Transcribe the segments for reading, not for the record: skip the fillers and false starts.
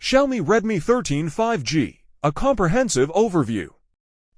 Xiaomi Redmi 13 5G, a comprehensive overview.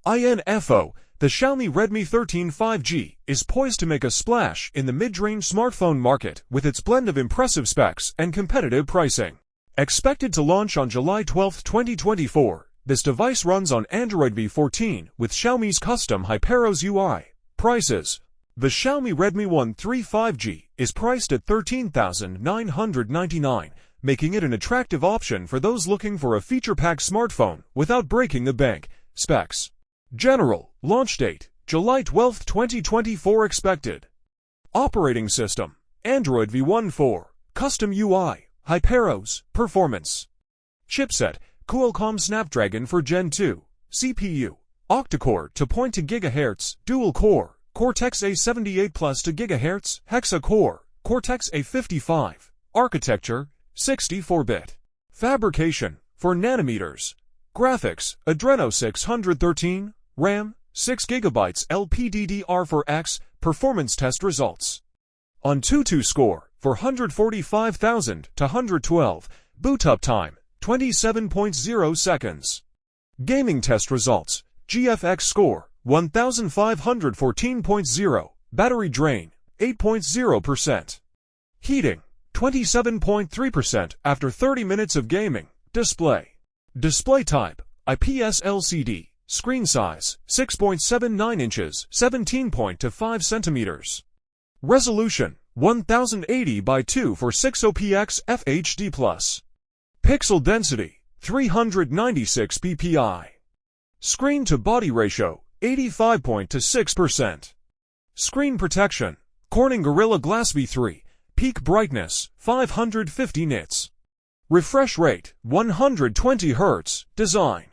Info. The Xiaomi Redmi 13 5G is poised to make a splash in the mid-range smartphone market with its blend of impressive specs and competitive pricing. Expected to launch on July 12, 2024, this device runs on Android v14 with Xiaomi's custom HyperOS UI. Prices. The Xiaomi Redmi 13 5G is priced at $13,999, making it an attractive option for those looking for a feature-packed smartphone without breaking the bank. Specs. General. Launch date, July 12, 2024 expected. Operating system, Android v14, custom UI, HyperOS, performance. Chipset, Qualcomm Snapdragon for Gen 2, CPU, Octa-core 2.2 GHz, dual-core, Cortex A78 plus 2 GHz, Hexa core, Cortex A55, architecture, 64-bit. Fabrication, 4 nanometers. Graphics, Adreno 613, RAM, 6 GB LPDDR4X, performance test results. AnTuTu score, 445,000 to 112, boot-up time, 27.0 seconds. Gaming test results, GFX score, 1514.0, battery drain, 8.0%. Heating, 27.3% after 30 minutes of gaming. Display type, IPS LCD. Screen size, 6.79 inches, 17.25 centimeters. Resolution, 1080 by 2460px FHD+. Pixel density, 396 ppi. Screen-to-body ratio, 85.6%. Screen protection, Corning Gorilla Glass V3, peak brightness, 550 nits. Refresh rate, 120 Hz, design.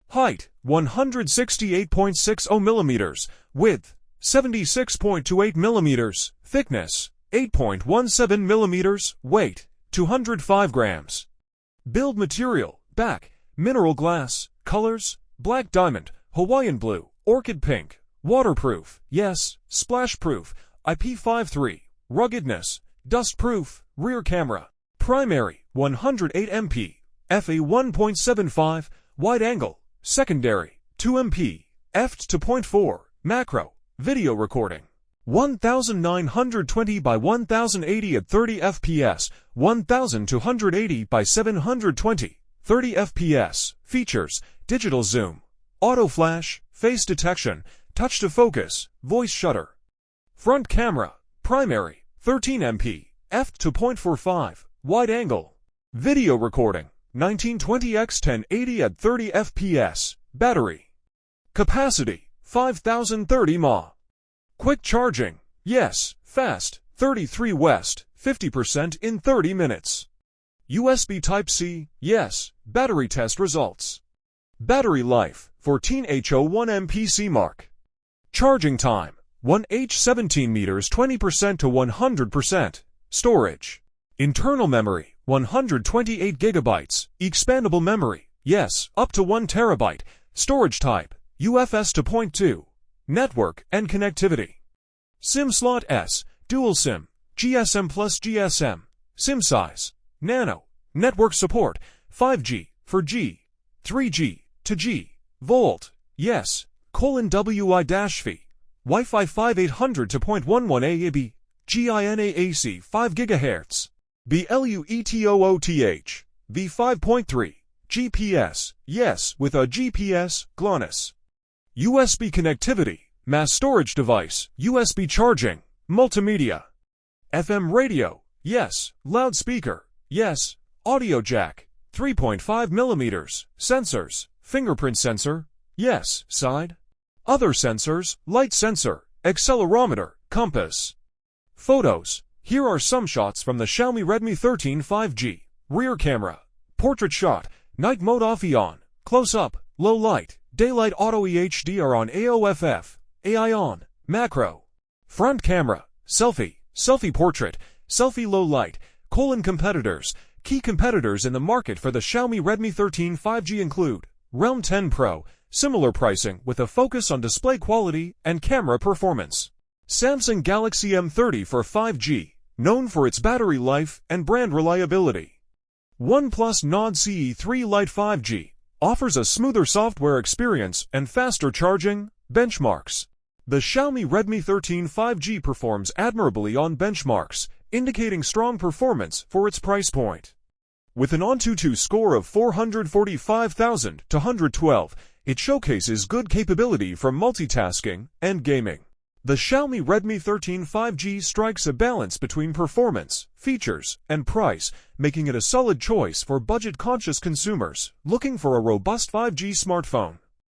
Height, 168.60 mm, width, 76.28 mm, thickness, 8.17 mm, weight, 205 grams. Build material, back, mineral glass, colors, black diamond, Hawaiian blue, orchid pink, waterproof, yes, splash-proof, IP53, ruggedness, dust-proof, rear camera, primary, 108 MP, f a 1.75, wide angle, secondary, 2 MP, f2.4, macro, video recording, 1920 by 1080 at 30 fps, 1280 by 720, 30 fps. Features, digital zoom, auto flash, face detection, touch to focus, voice shutter. Front camera, primary, 13 MP, f2.45, wide angle. Video recording, 1920 x 1080 at 30 fps. Battery capacity, 5030 mAh. Quick charging, yes, fast, 33 West, 50% in 30 minutes. USB Type-C, yes, battery test results. Battery life, 14H01 MPC mark. Charging time, 1H17 meters 20% to 100%. Storage. Internal memory, 128 GB. Expandable memory, yes, up to 1 TB. Storage type, UFS 2.2. Network and connectivity. SIM slot S, dual SIM, GSM plus GSM. SIM size, nano. Network support, 5G, for G, 3G, to G. Volt, yes, :WI-V. Wi-Fi 5800 to 0.11 AAB. GINAAC 5 GHz. BLUETOOTH. V5.3. GPS, yes, with a GPS, GLONASS. USB connectivity, mass storage device, USB charging, multimedia. FM radio, yes, loudspeaker, yes, audio jack, 3.5 mm, sensors, fingerprint sensor, yes, side. Other sensors, light sensor, accelerometer, compass. Photos, here are some shots from the Xiaomi Redmi 13 5G. Rear camera, portrait shot, night mode off-on, close-up, low light, daylight auto EHDR on AOFF, AI on, macro. Front camera, selfie, selfie portrait, selfie low light, competitors. Key competitors in the market for the Xiaomi Redmi 13 5G include Realme 10 Pro, similar pricing with a focus on display quality and camera performance. Samsung Galaxy M30 for 5G, known for its battery life and brand reliability. OnePlus Nord CE3 Lite 5G offers a smoother software experience and faster charging. Benchmarks. The Xiaomi Redmi 13 5G performs admirably on benchmarks, indicating strong performance for its price point. With an AnTuTu score of 445,212, it showcases good capability for multitasking and gaming. The Xiaomi Redmi 13 5G strikes a balance between performance, features, and price, making it a solid choice for budget-conscious consumers looking for a robust 5G smartphone.